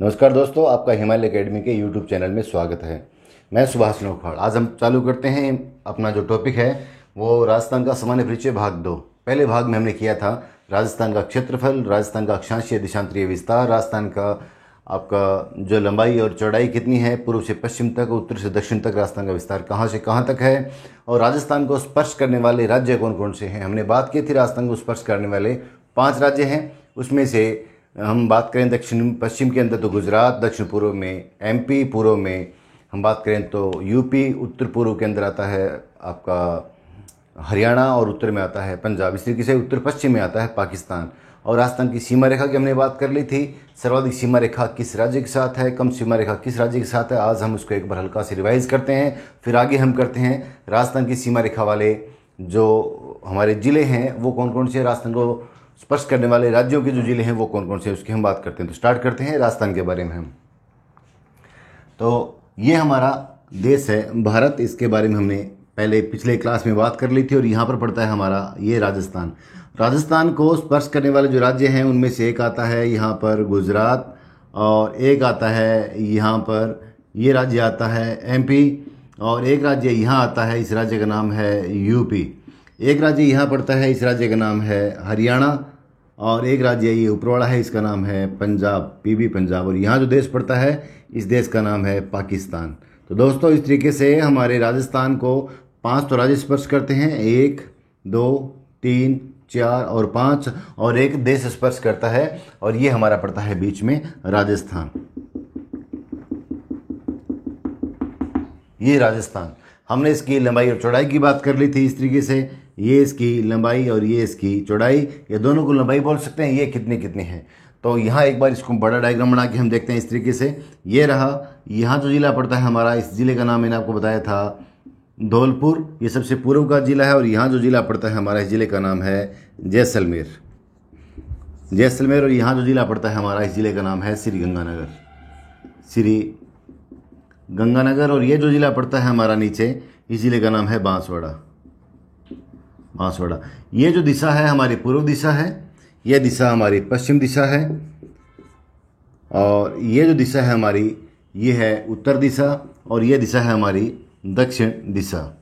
नमस्कार दोस्तों, आपका हिमालय एकेडमी के यूट्यूब चैनल में स्वागत है। मैं सुभाष नौखाड़। आज हम चालू करते हैं अपना जो टॉपिक है वो राजस्थान का सामान्य परिचय भाग 2। पहले भाग में हमने किया था राजस्थान का क्षेत्रफल, राजस्थान का अक्षांशीय देशांतरीय विस्तार, राजस्थान का आपका जो लंबाई और चौड़ाई कितनी है, पूर्व से पश्चिम तक, उत्तर से दक्षिण तक राजस्थान का विस्तार कहाँ से कहाँ तक है, और राजस्थान को स्पर्श करने वाले राज्य कौन कौन से हैं। हमने बात की थी राजस्थान को स्पर्श करने वाले 5 राज्य हैं। उसमें से हम बात करें दक्षिण पश्चिम के अंदर तो गुजरात, दक्षिण पूर्व में एमपी, पूर्व में हम बात करें तो यूपी, उत्तर पूर्व के अंदर आता है आपका हरियाणा और उत्तर में आता है पंजाब। इस तरीके से उत्तर पश्चिम में आता है पाकिस्तान। और राजस्थान की सीमा रेखा की हमने बात कर ली थी। सर्वाधिक सीमा रेखा किस राज्य के साथ है, कम सीमा रेखा किस राज्य के साथ है। आज हम उसको एक बार हल्का से रिवाइज करते हैं, फिर आगे हम करते हैं राजस्थान की सीमा रेखा वाले जो हमारे ज़िले हैं वो कौन कौन से, राजस्थान को स्पर्श करने वाले राज्यों के जो जिले हैं वो कौन कौन से, उसकी हम बात करते हैं। तो स्टार्ट करते हैं राजस्थान के बारे में हम। तो ये हमारा देश है भारत, इसके बारे में हमने पहले पिछले क्लास में बात कर ली थी। और यहाँ पर पड़ता है हमारा ये राजस्थान। राजस्थान को स्पर्श करने वाले जो राज्य हैं उनमें से एक आता है यहाँ पर गुजरात, और एक आता है यहाँ पर ये राज्य आता है एमपी, और एक राज्य यहाँ आता है, इस राज्य का नाम है यूपी। एक राज्य यहाँ पड़ता है, इस राज्य का नाम है हरियाणा, और एक राज्य ये ऊपर वाला है, इसका नाम है पंजाब, पीबी पंजाब। और यहाँ जो देश पड़ता है इस देश का नाम है पाकिस्तान। तो दोस्तों इस तरीके से हमारे राजस्थान को 5 तो राज्य स्पर्श करते हैं, 1 2 3 4 और 5, और एक देश स्पर्श करता है, और ये हमारा पड़ता है बीच में राजस्थान। ये राजस्थान, हमने इसकी लंबाई और चौड़ाई की बात कर ली थी। इस तरीके से ये इसकी लंबाई और ये इसकी चौड़ाई, ये दोनों को लंबाई बोल सकते हैं। ये कितनी कितनी है, तो यहाँ एक बार इसको बड़ा डायग्राम बना के हम देखते हैं। इस तरीके से ये रहा, यहाँ जो जिला पड़ता है हमारा, इस जिले का नाम मैंने आपको बताया था धौलपुर, ये सबसे पूर्व का जिला है। और यहाँ जो जिला पड़ता है हमारा, इस जिले का नाम है जैसलमेर, जैसलमेर। और यहाँ जो जिला पड़ता है हमारा, इस जिले का नाम है श्री गंगानगर, श्री गंगानगर। और ये जो जिला पड़ता है हमारा नीचे, इस जिले का नाम है बांसवाड़ा, बांसवाड़ा। ये जो दिशा है हमारी पूर्व दिशा है, यह दिशा हमारी पश्चिम दिशा है, और ये जो दिशा है हमारी ये है उत्तर दिशा, और ये दिशा है हमारी दक्षिण दिशा।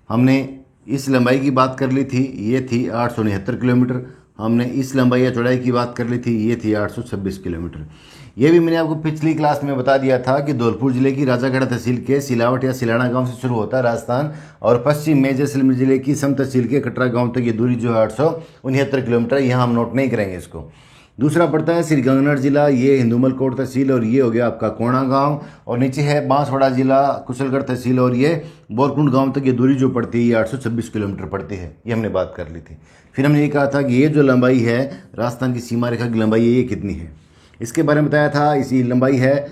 हमने इस लंबाई की बात कर ली थी, ये थी 869 किलोमीटर। हमने इस लंबाई या चौड़ाई की बात कर ली थी, ये थी 826 किलोमीटर। ये भी मैंने आपको पिछली क्लास में बता दिया था कि धौलपुर जिले की राजागढ़ तहसील के सिलावट या सिलाना गांव से शुरू होता है राजस्थान, और पश्चिम में जैसलमेर जिले की सम तहसील के कटरा गांव तक ये दूरी जो है 869 किलोमीटर। यहाँ हम नोट नहीं करेंगे इसको। दूसरा पड़ता है श्रीगंगानगर जिला, ये हिंदुमल कोट तहसील, और ये हो गया आपका कोणा गांव। और नीचे है बांसवाड़ा जिला, कुशलगढ़ तहसील, और ये बोरकुंड गांव तक ये दूरी जो पड़ती है ये 826 किलोमीटर पड़ती है। ये हमने बात कर ली थी। फिर हमने ये कहा था कि ये जो लंबाई है राजस्थान की सीमा रेखा की लंबाई है, ये कितनी है, इसके बारे में बताया था। इसी लंबाई है,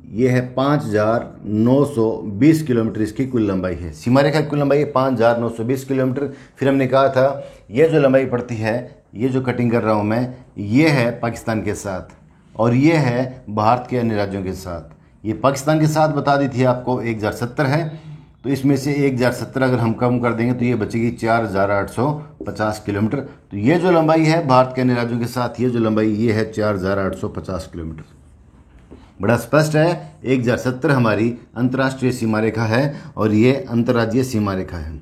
ये है 5920 किलोमीटर इसकी कुल लंबाई है। सीमा रेखा की कुल लंबाई है 5920 किलोमीटर। फिर हमने कहा था ये जो लंबाई पड़ती है, ये जो कटिंग कर रहा हूँ मैं, ये है पाकिस्तान के साथ, और ये है भारत के अन्य राज्यों के साथ। ये पाकिस्तान के साथ बता दी थी आपको 1070 है, तो इसमें से 1070 अगर हम कम कर देंगे तो ये बचेगी 4850 किलोमीटर। तो ये जो लंबाई है भारत के अन्य राज्यों के साथ, ये जो लंबाई ये है 4850 किलोमीटर। बड़ा स्पष्ट है, 1070 हमारी अंतर्राष्ट्रीय सीमा रेखा है, और ये अंतर्राज्यीय सीमा रेखा है।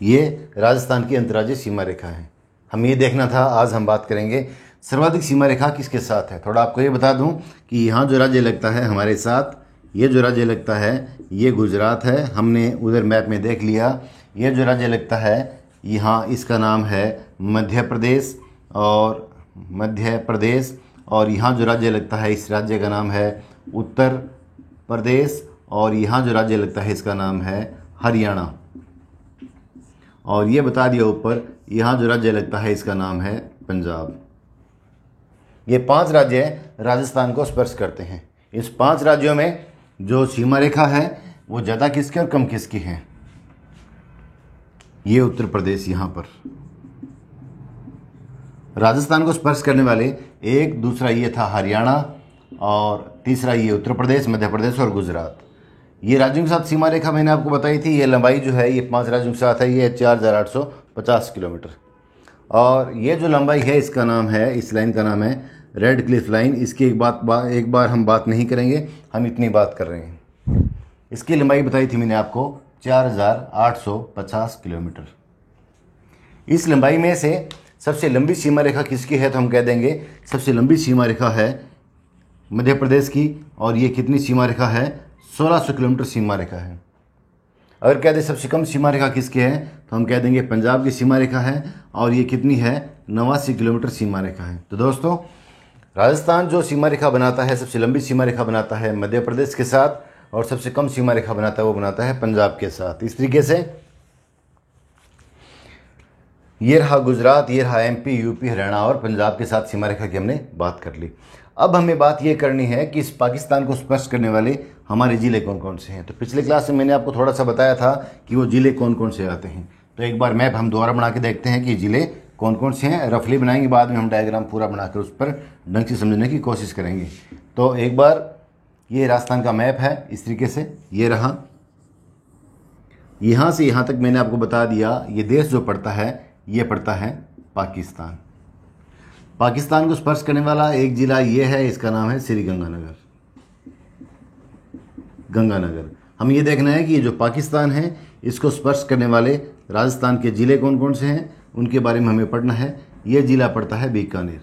ये राजस्थान की अंतर्राज्यीय सीमा रेखा है। हम ये देखना था। आज हम बात करेंगे सर्वाधिक सीमा रेखा किसके साथ है। थोड़ा आपको ये बता दूं कि यहाँ जो राज्य लगता है हमारे साथ, ये जो राज्य लगता है ये गुजरात है। हमने उधर मैप में देख लिया। ये जो राज्य लगता है यहाँ, इसका नाम है मध्य प्रदेश, और यहाँ जो राज्य लगता है इस राज्य का नाम है उत्तर प्रदेश, और यहाँ जो राज्य लगता है इसका नाम है हरियाणा। और ये बता दिया ऊपर, यहाँ जो राज्य लगता है इसका नाम है पंजाब। ये 5 राज्य राजस्थान को स्पर्श करते हैं। इस 5 राज्यों में जो सीमा रेखा है वो ज़्यादा किसकी और कम किसकी है। ये उत्तर प्रदेश, यहाँ पर राजस्थान को स्पर्श करने वाले एक, दूसरा ये था हरियाणा, और तीसरा ये उत्तर प्रदेश, मध्य प्रदेश और गुजरात। ये राज्यों के साथ सीमा रेखा मैंने आपको बताई थी। ये लंबाई जो है ये 5 राज्यों के साथ है, ये 4850 किलोमीटर। और ये जो लंबाई है इसका नाम है, इस लाइन का नाम है रेड क्लिफ लाइन, इसकी एक बार हम बात नहीं करेंगे, हम इतनी बात कर रहे हैं। इसकी लंबाई बताई थी मैंने आपको 4850 किलोमीटर। इस लंबाई में से सबसे लंबी सीमा रेखा किसकी है, तो हम कह देंगे सबसे लंबी सीमा रेखा है मध्य प्रदेश की, और ये कितनी सीमा रेखा है, 1600 किलोमीटर सीमा रेखा है। अगर कह दें सबसे कम सीमा रेखा किसकी है, तो हम कह देंगे पंजाब की सीमा रेखा है, और ये कितनी है, 89 किलोमीटर सीमा रेखा है। तो दोस्तों, राजस्थान जो सीमा रेखा बनाता है, सबसे लंबी सीमा रेखा बनाता है मध्य प्रदेश के साथ, और सबसे कम सीमा रेखा बनाता है वो बनाता है पंजाब के साथ। इस तरीके से ये रहा गुजरात, ये रहा एमपी, यूपी, हरियाणा और पंजाब के साथ सीमा रेखा की हमने बात कर ली। अब हमें बात ये करनी है कि इस पाकिस्तान को स्पर्श करने वाले हमारे ज़िले कौन कौन से हैं। तो पिछले क्लास में मैंने आपको थोड़ा सा बताया था कि वो ज़िले कौन कौन से आते हैं। तो एक बार मैप हम दोबारा बना के देखते हैं कि ज़िले कौन कौन से हैं। रफली बनाएंगे, बाद में हम डायग्राम पूरा बनाकर उस पर ढंग से समझने की कोशिश करेंगे। तो एक बार ये राजस्थान का मैप है, इस तरीके से ये रहा। यहाँ से यहाँ तक मैंने आपको बता दिया, ये देश जो पड़ता है ये पड़ता है पाकिस्तान। पाकिस्तान को स्पर्श करने वाला एक ज़िला ये है, इसका नाम है श्री गंगानगर। गंगानगर। हम ये देखना है कि ये जो पाकिस्तान है इसको स्पर्श करने वाले राजस्थान के ज़िले कौन कौन से हैं, उनके बारे में हमें पढ़ना है। ये ज़िला पड़ता है बीकानेर,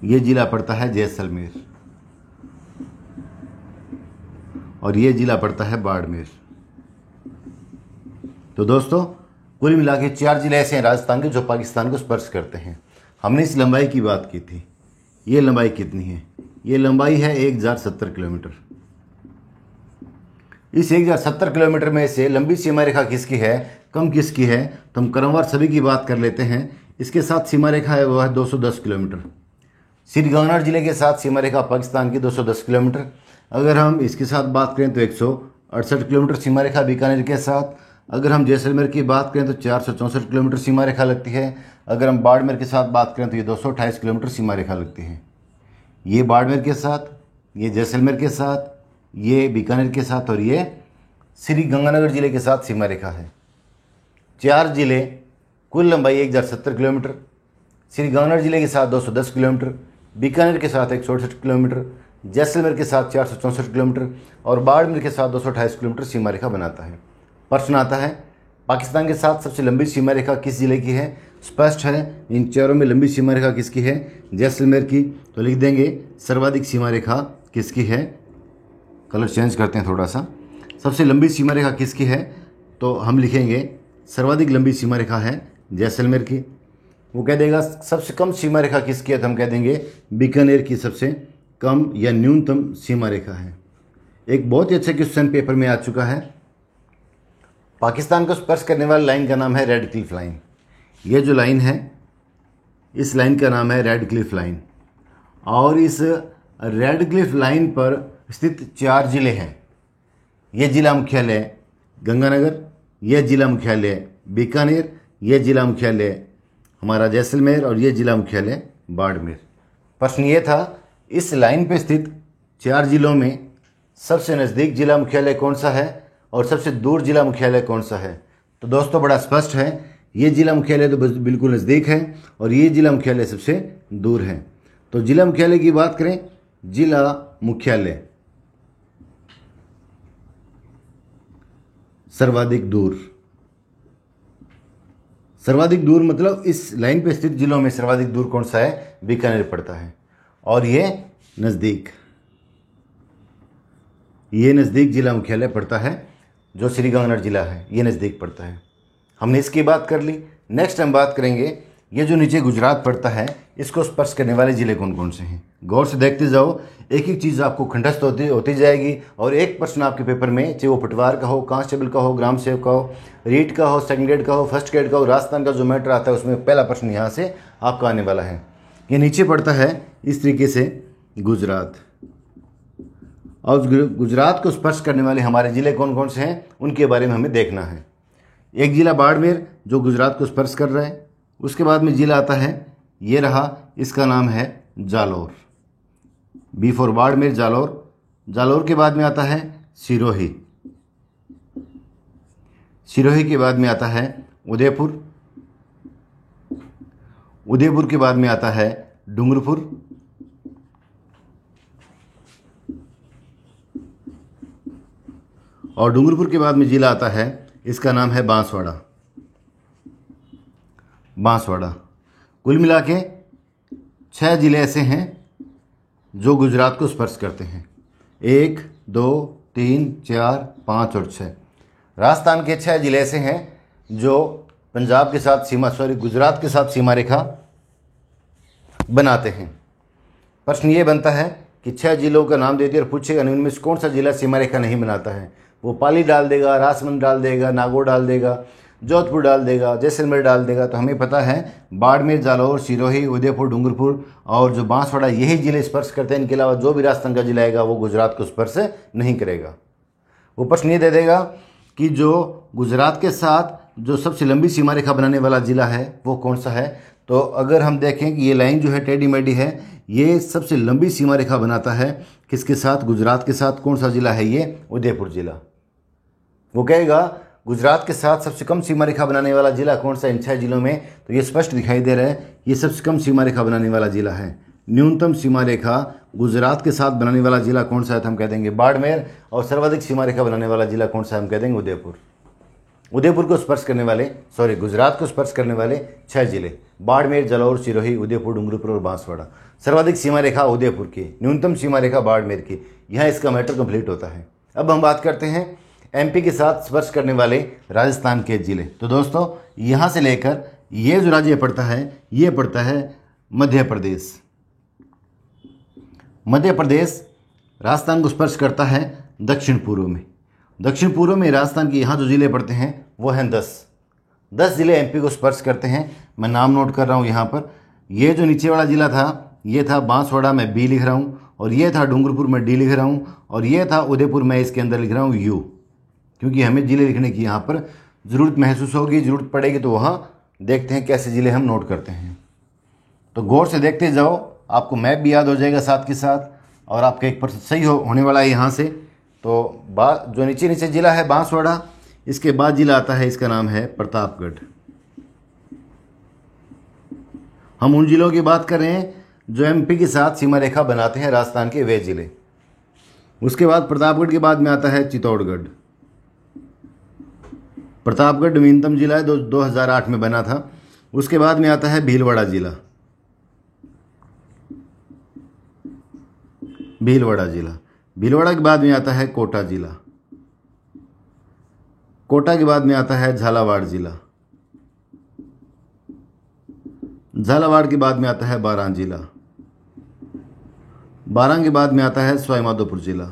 ये ज़िला पड़ता है जैसलमेर, और ये ज़िला पड़ता है बाड़मेर। तो दोस्तों, कुल मिला के 4 ज़िले ऐसे हैं राजस्थान के जो पाकिस्तान को स्पर्श करते हैं। हमने इस लंबाई की बात की थी। ये लंबाई कितनी है, ये लंबाई है 1070 किलोमीटर। इस 1070 किलोमीटर में से लंबी सीमा रेखा किसकी है, कम किसकी है, तो हम क्रमवार सभी की बात कर लेते हैं। इसके साथ सीमा रेखा है वह है 210 किलोमीटर। श्रीगंगानगर जिले के साथ सीमा रेखा पाकिस्तान की 210 किलोमीटर। अगर हम इसके साथ बात करें तो 168 किलोमीटर सीमा रेखा बीकानेर के साथ। अगर हम जैसलमेर की बात करें तो 464 किलोमीटर सीमा रेखा लगती है। अगर हम बाड़मेर के साथ बात करें तो ये 228 किलोमीटर सीमा रेखा लगती है। ये बाड़मेर के साथ, ये जैसलमेर के साथ, ये बीकानेर के साथ, और ये श्री गंगानगर जिले के साथ सीमा रेखा है। 4 जिले, कुल लंबाई 1070 किलोमीटर। श्री गंगानगर जिले के साथ 210 किलोमीटर, बीकानेर के साथ 168 किलोमीटर, जैसलमेर के साथ 464 किलोमीटर, और बाड़मेर के साथ 228 किलोमीटर सीमा रेखा बनाता है। प्रश्न आता है, पाकिस्तान के साथ सबसे लंबी सीमा रेखा किस जिले की है। स्पष्ट है, इन चारों में लंबी सीमा रेखा किसकी है, जैसलमेर की। तो लिख देंगे सर्वाधिक सीमा रेखा किसकी है। कलर चेंज करते हैं थोड़ा सा। सबसे लंबी सीमा रेखा किसकी है, तो हम लिखेंगे सर्वाधिक लंबी सीमा रेखा है जैसलमेर की। वो कह देगा सबसे कम सीमा रेखा किसकी है, तो हम कह देंगे बीकानेर की सबसे कम या न्यूनतम सीमा रेखा है। एक बहुत ही अच्छा क्वेश्चन पेपर में आ चुका है। पाकिस्तान को स्पर्श करने वाली लाइन का नाम है रेड क्लिफ लाइन। ये जो लाइन है, इस लाइन का नाम है रेड क्लिफ लाइन, और इस रेड क्लिफ लाइन पर स्थित 4 जिले हैं। ये जिला मुख्यालय गंगानगर, ये जिला मुख्यालय बीकानेर, ये जिला मुख्यालय हमारा जैसलमेर, और ये जिला मुख्यालय बाड़मेर। प्रश्न ये था, इस लाइन पर स्थित 4 जिलों में सबसे नज़दीक जिला मुख्यालय कौन सा है और सबसे दूर जिला मुख्यालय कौन सा है। तो दोस्तों, बड़ा स्पष्ट है, ये जिला मुख्यालय तो बिल्कुल नज़दीक है, और ये जिला मुख्यालय सबसे दूर है। तो जिला मुख्यालय की बात करें, जिला मुख्यालय सर्वाधिक दूर। सर्वाधिक दूर मतलब इस लाइन पे स्थित जिलों में सर्वाधिक दूर कौन सा है, बीकानेर पड़ता है, और ये नज़दीक, ये नज़दीक जिला मुख्यालय पड़ता है जो श्री गंगानगर जिला है, ये नज़दीक पड़ता है। हमने इसकी बात कर ली। नेक्स्ट हम बात करेंगे, ये जो नीचे गुजरात पड़ता है, इसको स्पर्श करने वाले ज़िले कौन कौन से हैं। गौर से देखते जाओ, एक एक चीज़ आपको कंठस्थ होती जाएगी, और एक प्रश्न आपके पेपर में, चाहे वो पटवार का हो, कांस्टेबल का हो, ग्राम सेवक का हो, रीट का हो, सेकंड ग्रेड का हो, फर्स्ट ग्रेड का हो, राजस्थान का जो मैटर आता है उसमें पहला प्रश्न यहाँ से आपका आने वाला है। ये नीचे पड़ता है इस तरीके से गुजरात, और गुजरात को स्पर्श करने वाले हमारे ज़िले कौन कौन से हैं उनके बारे में हमें देखना है। एक ज़िला बाड़मेर जो गुजरात को स्पर्श कर रहा है। उसके बाद में ज़िला आता है, ये रहा, इसका नाम है जालौर। B for Barmer, Jalore. जालौर के बाद में आता है सिरोही। सिरोही के बाद में आता है उदयपुर। उदयपुर के बाद में आता है डूंगरपुर, और डूंगरपुर के बाद में जिला आता है, इसका नाम है बांसवाड़ा। बांसवाड़ा। कुल मिला के 6 जिले ऐसे हैं जो गुजरात को स्पर्श करते हैं। 1, 2, 3, 4, 5 और 6। राजस्थान के 6 जिले ऐसे हैं जो पंजाब के साथ गुजरात के साथ सीमा रेखा बनाते हैं। प्रश्न ये बनता है कि 6 जिलों का नाम देते और पूछेगा उनमें से कौन सा जिला सीमा रेखा नहीं बनाता है। वो पाली डाल देगा, राजसमंद डाल देगा, नागौर डाल देगा, जोधपुर डाल देगा, जैसलमेर डाल देगा। तो हमें पता है बाड़मेर, जालौर, सिरोही, उदयपुर, डूंगरपुर और जो बांसवाड़ा, यही जिले स्पर्श करते हैं। इनके अलावा जो भी राजस्थान का जिला आएगा वो गुजरात को स्पर्श नहीं करेगा। वो प्रश्न ये दे देगा कि जो गुजरात के साथ जो सबसे लंबी सीमा रेखा बनाने वाला जिला है वो कौन सा है। तो अगर हम देखें कि ये लाइन जो है टेढ़ी मेढ़ी है, ये सबसे लंबी सीमा रेखा बनाता है किसके साथ? गुजरात के साथ। कौन सा जिला है ये? उदयपुर जिला। वो कहेगा गुजरात के साथ सबसे कम सीमा रेखा बनाने वाला जिला कौन सा इन 6 जिलों में? तो ये स्पष्ट दिखाई दे रहा है, ये सबसे कम सीमा रेखा बनाने वाला जिला है। न्यूनतम सीमा रेखा गुजरात के साथ बनाने वाला जिला कौन सा है? तो हम कह देंगे बाड़मेर। और सर्वाधिक सीमा रेखा बनाने वाला जिला कौन सा है? हम कह देंगे उदयपुर। उदयपुर को स्पर्श करने वाले गुजरात को स्पर्श करने वाले 6 जिले बाड़मेर, जालौर, सिरोही, उदयपुर, डूंगरपुर और बांसवाड़ा। सर्वाधिक सीमा रेखा उदयपुर की, न्यूनतम सीमा रेखा बाड़मेर की। यहाँ इसका मैटर कंप्लीट होता है। अब हम बात करते हैं एमपी के साथ स्पर्श करने वाले राजस्थान के जिले। तो दोस्तों यहाँ से लेकर ये जो राज्य पड़ता है ये पड़ता है मध्य प्रदेश। मध्य प्रदेश राजस्थान को स्पर्श करता है दक्षिण पूर्व में। दक्षिण पूर्व में राजस्थान के यहाँ जो जिले पड़ते हैं वो हैं 10 जिले एमपी को स्पर्श करते हैं। मैं नाम नोट कर रहा हूँ यहाँ पर। ये जो नीचे वाला जिला था ये था बांसवाड़ा, मैं बी लिख रहा हूँ, और ये था डूंगरपुर, मैं डी लिख रहा हूँ, और ये था उदयपुर, मैं इसके अंदर लिख रहा हूँ यू, क्योंकि हमें जिले लिखने की यहाँ पर ज़रूरत महसूस होगी, ज़रूरत पड़ेगी। तो वहाँ देखते हैं कैसे जिले हम नोट करते हैं। तो गौर से देखते जाओ, आपको मैप भी याद हो जाएगा साथ के साथ, और आपका 1% सही होने वाला है यहाँ से। तो जो नीचे नीचे जिला है बांसवाड़ा, इसके बाद जिला आता है, इसका नाम है प्रतापगढ़। हम उन जिलों की बात कर रहे हैं जो एमपी के साथ सीमा रेखा बनाते हैं, राजस्थान के वे जिले। उसके बाद प्रतापगढ़ के बाद में आता है चित्तौड़गढ़। प्रतापगढ़ नवीनतम जिला है, 2008 में बना था। उसके बाद में आता है भीलवाड़ा जिला। भीलवाड़ा के बाद में आता है कोटा जिला। कोटा के बाद में आता है झालावाड़ जिला। झालावाड़ के बाद में आता है बारां जिला। बारां के बाद में आता है सवाईमाधोपुर जिला।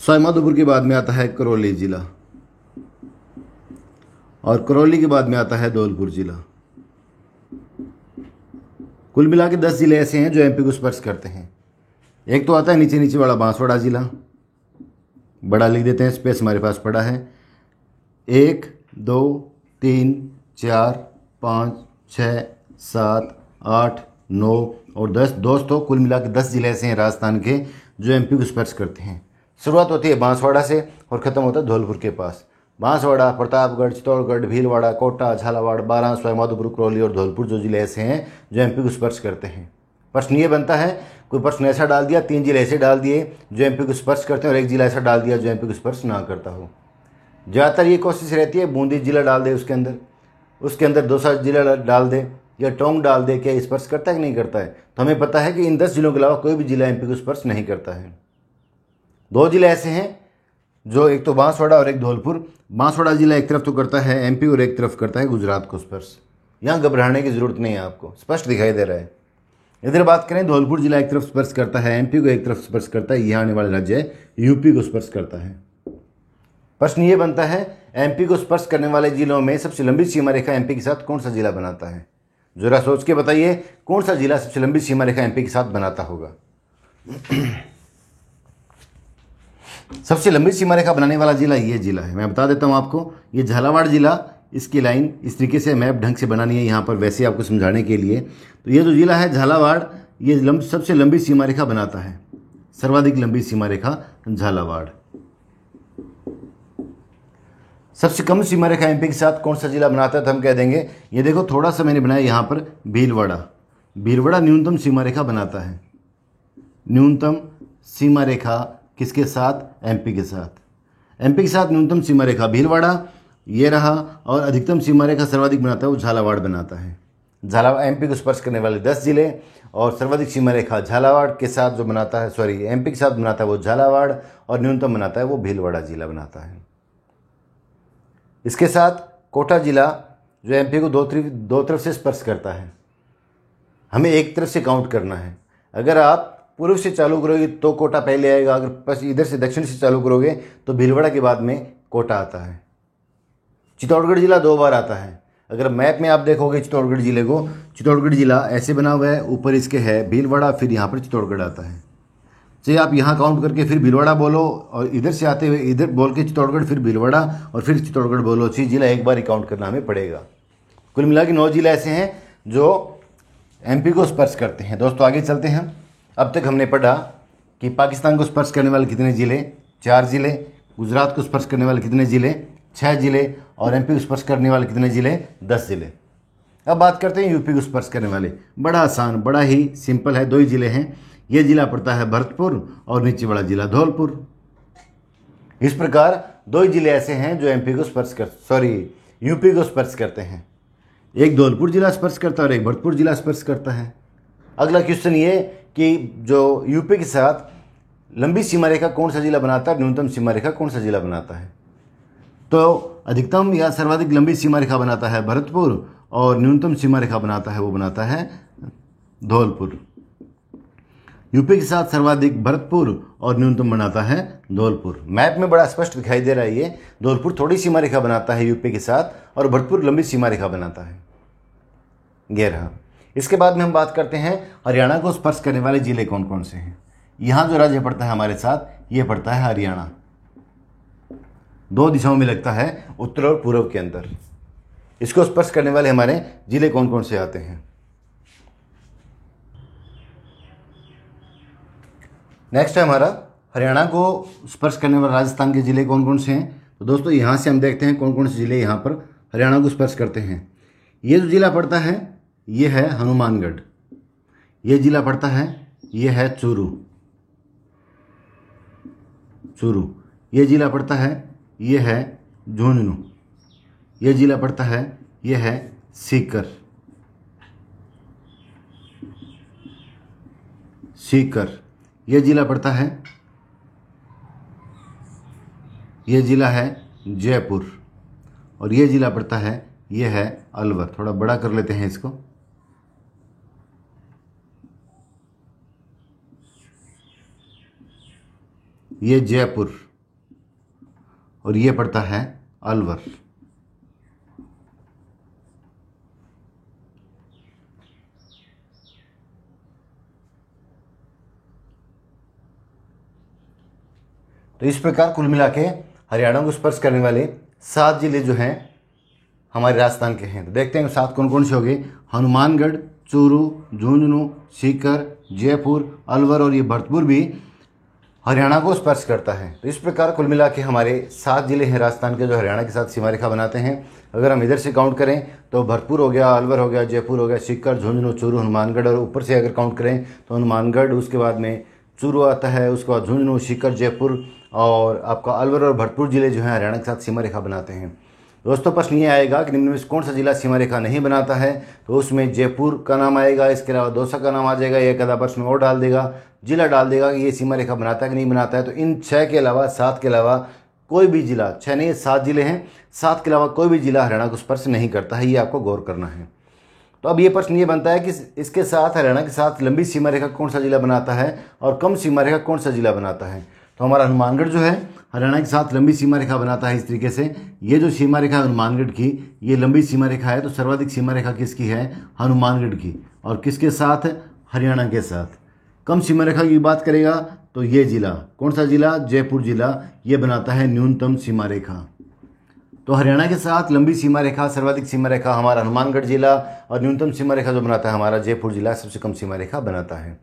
सवाईमाधोपुर के बाद में आता है करौली जिला, और करौली के बाद में आता है धौलपुर जिला। कुल मिला के 10 जिले ऐसे हैं जो एमपी को स्पर्श करते हैं। एक तो आता है नीचे नीचे वाला बांसवाड़ा जिला, बड़ा लिख देते हैं, स्पेस हमारे पास पड़ा है। 1, 2, 3, 4, 5, 6, 7, 8, 9 और 10। दोस्तों कुल मिला के 10 जिले ऐसे हैं राजस्थान के जो एमपी को स्पर्श करते हैं। शुरुआत होती है बांसवाड़ा से और ख़त्म होता है धौलपुर के पास। बांसवाड़ा, प्रतापगढ़, चित्तौड़गढ़, भीलवाड़ा, कोटा, झालावाड़, बारां, सवाईमाधोपुर, करौली और धौलपुर जो जिले ऐसे हैं जो एमपी को स्पर्श करते हैं। प्रश्न ये बनता है, कोई प्रश्न ऐसा डाल दिया, 3 जिले ऐसे डाल दिए जो एमपी को स्पर्श करते हैं और 1 जिला ऐसा डाल दिया जो एमपी को स्पर्श ना करता हो। ज़्यादातर ये कोशिश रहती है बूंदी जिला डाल दे, उसके अंदर 2 जिला डाल दे या टोंक डाल दे, क्या स्पर्श करता है कि नहीं करता है। तो हमें पता है कि इन 10 जिलों के अलावा कोई भी जिला एमपी को स्पर्श नहीं करता है। 2 जिले ऐसे हैं जो, एक तो बांसवाड़ा और एक धौलपुर। बांसवाड़ा जिला एक तरफ तो करता है एमपी और एक तरफ करता है गुजरात को स्पर्श। यहाँ घबराने की जरूरत नहीं है, आपको स्पष्ट दिखाई दे रहा है। इधर बात करें, धौलपुर जिला एक तरफ स्पर्श करता है एमपी को, एक तरफ स्पर्श करता है यहाँ आने वाला राज्य है यूपी को स्पर्श करता है। प्रश्न ये बनता है, एमपी को स्पर्श करने वाले जिलों में सबसे लंबी सीमा रेखा एमपी के साथ कौन सा जिला बनाता है? जरा सोच के बताइए, कौन सा जिला सबसे लंबी सीमा रेखा एमपी के साथ बनाता होगा? सबसे लंबी सीमा रेखा बनाने वाला जिला ये जिला है। मैं बता देता हूँ आपको, ये झालावाड़ जिला, इसकी लाइन इस तरीके से मैप ढंग से बनानी है यहाँ पर, वैसे आपको समझाने के लिए। तो ये जो जिला है झालावाड़, ये सबसे लंबी सीमा रेखा बनाता है, सर्वाधिक लंबी सीमा रेखा झालावाड़। सबसे कम सीमा रेखा एमपी के साथ कौन सा जिला बनाता है, तो हम कह देंगे, ये देखो थोड़ा सा मैंने बनाया यहाँ पर, भीलवाड़ा। भीलवाड़ा न्यूनतम सीमा रेखा बनाता है, न्यूनतम सीमा रेखा किसके साथ, एमपी के साथ। एमपी के साथ न्यूनतम सीमा रेखा भीलवाड़ा ये रहा, और अधिकतम सीमा रेखा सर्वाधिक बनाता है वो झालावाड़ बनाता है। झालावाड़ एमपी को स्पर्श करने वाले 10 जिले, और सर्वाधिक सीमा रेखा झालावाड़ के साथ जो बनाता है, सॉरी एमपी के साथ बनाता है वो झालावाड़, और न्यूनतम बनाता है वो भीलवाड़ा जिला बनाता है। इसके साथ कोटा जिला जो एमपी को दो तरफ से स्पर्श करता है, हमें एक तरफ से काउंट करना है। अगर आप पूर्व से चालू करोगे तो कोटा पहले आएगा, अगर बस इधर से दक्षिण से चालू करोगे तो भीलवाड़ा के बाद में कोटा आता है। चित्तौड़गढ़ जिला 2 बार आता है। अगर मैप में आप देखोगे चित्तौड़गढ़ जिले को, चित्तौड़गढ़ जिला ऐसे बना हुआ है, ऊपर इसके है भीलवाड़ा, फिर यहाँ पर चित्तौड़गढ़ आता है। चाहे आप यहाँ काउंट करके फिर भीलवाड़ा बोलो, और इधर से आते हुए इधर बोल के चित्तौड़गढ़, फिर भीलवाड़ा, और फिर चित्तौड़गढ़ बोलो, 6 जिला एक बार ही काउंट करना हमें पड़ेगा। कुल मिला के 9 जिले ऐसे हैं जो एमपी को स्पर्श करते हैं। दोस्तों आगे चलते हैं। अब तक हमने पढ़ा कि पाकिस्तान को स्पर्श करने वाले कितने ज़िले, 4 ज़िले, गुजरात को स्पर्श करने वाले कितने ज़िले, 6 ज़िले, और एमपी को स्पर्श करने वाले कितने ज़िले, 10 ज़िले। अब बात करते हैं यूपी को स्पर्श करने वाले। बड़ा आसान, बड़ा ही सिंपल है, 2 ही ज़िले हैं। ये जिला पड़ता है भरतपुर, और नीचे वाला जिला धौलपुर। इस प्रकार 2 ही ज़िले ऐसे हैं जो यूपी को स्पर्श करते हैं। एक धौलपुर जिला स्पर्श करता है और एक भरतपुर जिला स्पर्श करता है। अगला क्वेश्चन ये कि जो यूपी के साथ लंबी सीमा रेखा कौन सा जिला बनाता है, न्यूनतम सीमा रेखा कौन सा जिला बनाता है, तो अधिकतम या सर्वाधिक लंबी सीमा रेखा बनाता है भरतपुर, और न्यूनतम सीमा रेखा बनाता है वो बनाता है धौलपुर। यूपी के साथ सर्वाधिक भरतपुर और न्यूनतम बनाता है धौलपुर। मैप में बड़ा स्पष्ट दिखाई दे रहा है ये, धौलपुर थोड़ी सीमा रेखा बनाता है यूपी के साथ, और भरतपुर लंबी सीमा रेखा बनाता है। ये रहा। इसके बाद में हम बात करते हैं हरियाणा को स्पर्श करने वाले जिले कौन कौन से हैं। यहाँ जो राज्य पड़ता है हमारे साथ, ये पड़ता है हरियाणा। 2 दिशाओं में लगता है, उत्तर और पूर्व के अंदर। इसको स्पर्श करने वाले हमारे जिले कौन कौन से आते हैं। नेक्स्ट है हमारा हरियाणा को स्पर्श करने वाले राजस्थान के जिले कौन कौन से हैं। तो दोस्तों यहाँ से हम देखते हैं कौन कौन से जिले यहाँ पर हरियाणा को स्पर्श करते हैं। ये जो जिला पड़ता है ये है हनुमानगढ़। ये जिला पड़ता है ये है चूरू। ये जिला पड़ता है ये है झुंझुनू। ये जिला पड़ता है ये है सीकर। ये जिला पड़ता है, ये जिला है जयपुर। और ये जिला पड़ता है ये है अलवर। थोड़ा बड़ा कर लेते हैं इसको। ये जयपुर और ये पड़ता है अलवर। तो इस प्रकार कुल मिला के हरियाणा को स्पर्श करने वाले 7 जिले जो हैं हमारे राजस्थान के हैं। तो देखते हैं 7 कौन कौन से हो गए। हनुमानगढ़, चूरू, झुंझुनू, सीकर, जयपुर, अलवर और ये भरतपुर भी हरियाणा को स्पर्श करता है। तो इस प्रकार कुल मिला के हमारे 7 जिले हैं राजस्थान के जो हरियाणा के साथ सीमा रेखा बनाते हैं। अगर हम इधर से काउंट करें तो भरतपुर हो गया, अलवर हो गया, जयपुर हो गया, सीकर, झुंझुनू, चूरू, हनुमानगढ़। और ऊपर से अगर काउंट करें तो हनुमानगढ़, उसके बाद में चूरू आता है, उसके बाद झुंझुनू, सीकर, जयपुर और आपका अलवर और भरतपुर जिले जो हैं हरियाणा के साथ सीमा रेखा बनाते हैं। दोस्तों प्रश्न ये आएगा कि निम्न में कौन सा जिला सीमा रेखा नहीं बनाता है, तो उसमें जयपुर का नाम आएगा, इसके अलावा दौसा का नाम आ जाएगा, एक आधा प्रश्न और डाल देगा, जिला डाल देगा कि ये सीमा रेखा बनाता है कि नहीं बनाता है। तो इन 6 के अलावा 7 के अलावा कोई भी जिला, 6 नहीं 7 जिले हैं, 7 के अलावा कोई भी जिला हरियाणा को स्पर्श नहीं करता है। ये आपको गौर करना है। तो अब ये प्रश्न ये बनता है कि इसके साथ हरियाणा के साथ लंबी सीमा रेखा कौन सा जिला बनाता है और कम सीमा रेखा कौन सा जिला बनाता है। तो हमारा हनुमानगढ़ जो है हरियाणा के साथ लंबी सीमा रेखा बनाता है। इस तरीके से ये जो सीमा रेखा है हनुमानगढ़ की, ये लंबी सीमा रेखा है। तो सर्वाधिक सीमा रेखा किसकी है? हनुमानगढ़ की। और किसके साथ? हरियाणा के साथ। कम सीमा रेखा की बात करेगा तो ये जिला, कौन सा जिला? जयपुर जिला, ये बनाता है न्यूनतम सीमा रेखा। तो हरियाणा के साथ लंबी सीमा रेखा, सर्वाधिक सीमा रेखा हमारा हनुमानगढ़ जिला, और न्यूनतम सीमा रेखा जो बनाता है हमारा जयपुर जिला सबसे कम सीमा रेखा बनाता है।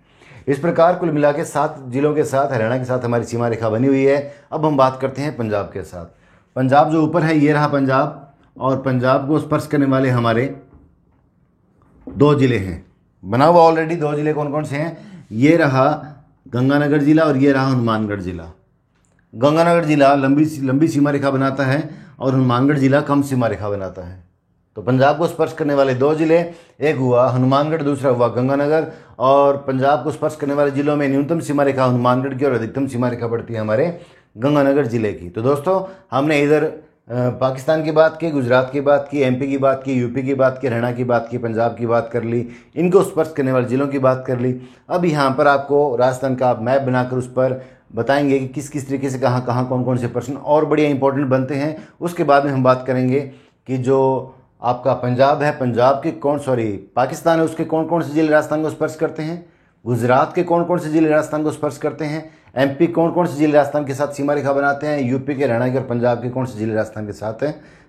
इस प्रकार कुल मिला के 7 जिलों के साथ हरियाणा के साथ हमारी सीमा रेखा बनी हुई है। अब हम बात करते हैं पंजाब के साथ। पंजाब जो ऊपर है ये रहा पंजाब, और पंजाब को स्पर्श करने वाले हमारे 2 ज़िले हैं, बना हुआ ऑलरेडी। 2 ज़िले कौन कौन से हैं? ये रहा गंगानगर ज़िला और ये रहा हनुमानगढ़ ज़िला। गंगानगर ज़िला लंबी सीमा रेखा बनाता है और हनुमानगढ़ ज़िला कम सीमा रेखा बनाता है। तो पंजाब को स्पर्श करने वाले 2 ज़िले, एक हुआ हनुमानगढ़, दूसरा हुआ गंगानगर। और पंजाब को स्पर्श करने वाले ज़िलों में न्यूनतम सीमा रेखा हनुमानगढ़ की और अधिकतम सीमा रेखा पड़ती है हमारे गंगानगर ज़िले की। तो दोस्तों हमने इधर पाकिस्तान की बात की, गुजरात की बात की, एमपी की बात की, यूपी की बात की, हरियाणा की बात की, पंजाब की बात कर ली, इनको स्पर्श करने वाले ज़िलों की बात कर ली। अब यहाँ पर आपको राजस्थान का मैप बनाकर उस पर बताएंगे कि किस किस तरीके से कहाँ कहाँ कौन कौन से प्रश्न और बढ़िया इंपॉर्टेंट बनते हैं। उसके बाद में हम बात करेंगे कि जो आपका पंजाब है, पंजाब के पाकिस्तान है, उसके कौन कौन से ज़िले राजस्थान को स्पर्श करते हैं, गुजरात के कौन कौन से ज़िले राजस्थान को स्पर्श करते हैं, एमपी कौन कौन से ज़िले राजस्थान के साथ सीमा रेखा बनाते हैं, यूपी के, हरियाणा के और पंजाब के कौन से ज़िले राजस्थान के साथ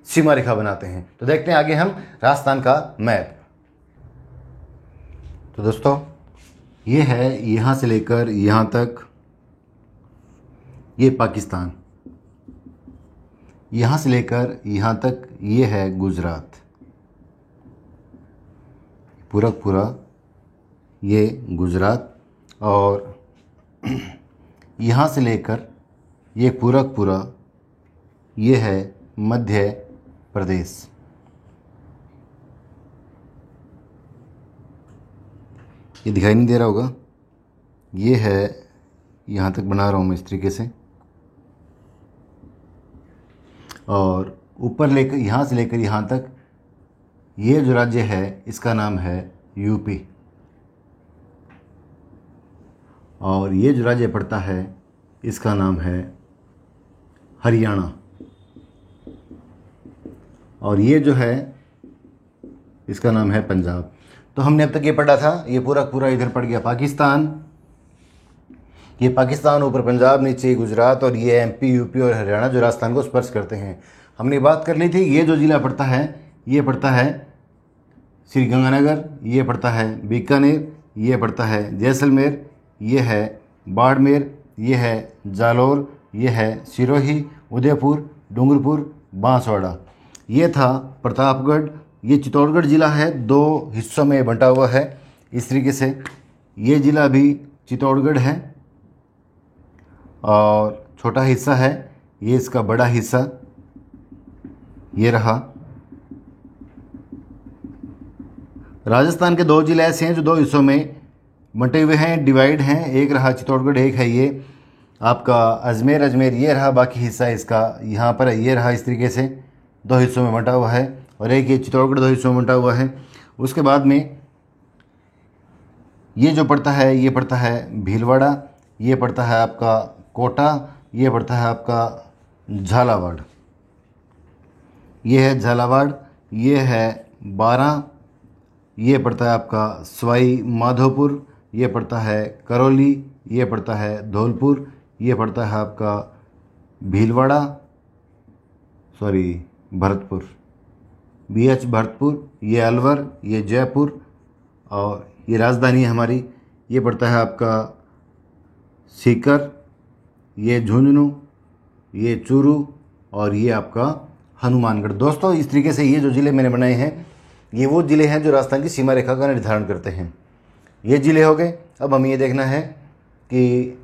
सीमा रेखा बनाते हैं। तो देखते हैं आगे हम राजस्थान का मैप। तो दोस्तों ये है, यहाँ से लेकर यहाँ तक ये पाकिस्तान, यहाँ से लेकर यहाँ तक ये है गुजरात, पूरा ये गुजरात, और यहाँ से लेकर ये पूरा ये है मध्य प्रदेश। ये दिखाई नहीं दे रहा होगा, ये है, यहाँ तक बना रहा हूँ मैं इस तरीके से, और ऊपर लेकर यहाँ से लेकर यहाँ तक ये जो राज्य है इसका नाम है यूपी, और ये जो राज्य पड़ता है इसका नाम है हरियाणा, और ये जो है इसका नाम है पंजाब। तो हमने अब तक ये पढ़ा था, ये पूरा इधर पड़ गया पाकिस्तान, ये पाकिस्तान, ऊपर पंजाब, नीचे गुजरात, और ये एमपी, यूपी और हरियाणा जो राजस्थान को स्पर्श करते हैं। हमने बात कर ली थी, ये जो ज़िला पड़ता है ये पड़ता है श्री गंगानगर, ये पड़ता है बीकानेर, ये पड़ता है जैसलमेर, ये है बाड़मेर, ये है जालौर, ये है सिरोही, उदयपुर, डूंगरपुर, बांसवाड़ा। ये था प्रतापगढ़। ये चित्तौड़गढ़ ज़िला है, 2 हिस्सों में बंटा हुआ है इस तरीके से। ये ज़िला भी चित्तौड़गढ़ है और छोटा हिस्सा है, ये इसका बड़ा हिस्सा ये रहा। राजस्थान के 2 ज़िले ऐसे हैं जो 2 हिस्सों में बंटे हुए हैं, डिवाइड हैं। एक रहा चित्तौड़गढ़, एक है ये आपका अजमेर ये रहा, बाकी हिस्सा इसका यहाँ पर है, ये रहा इस तरीके से 2 हिस्सों में बंटा हुआ है, और एक ये चित्तौड़गढ़ 2 हिस्सों में बंटा हुआ है। उसके बाद में ये जो पड़ता है ये पड़ता है भीलवाड़ा, ये पड़ता है आपका कोटा, ये पड़ता है आपका झालावाड़, ये है झालावाड़, ये है बारां, ये पड़ता है आपका सवाई माधोपुर, ये पड़ता है करौली, ये पड़ता है धौलपुर, ये पड़ता है आपका भीलवाड़ा, भरतपुर, BH भरतपुर, ये अलवर, ये जयपुर, और ये राजधानी है हमारी, ये पड़ता है आपका सीकर, ये झुंझुनू, ये चूरू, और ये आपका हनुमानगढ़। दोस्तों इस तरीके से ये जो ज़िले मैंने बनाए हैं ये वो ज़िले हैं जो राजस्थान की सीमा रेखा का निर्धारण करते हैं। ये ज़िले हो गए। अब हमें ये देखना है कि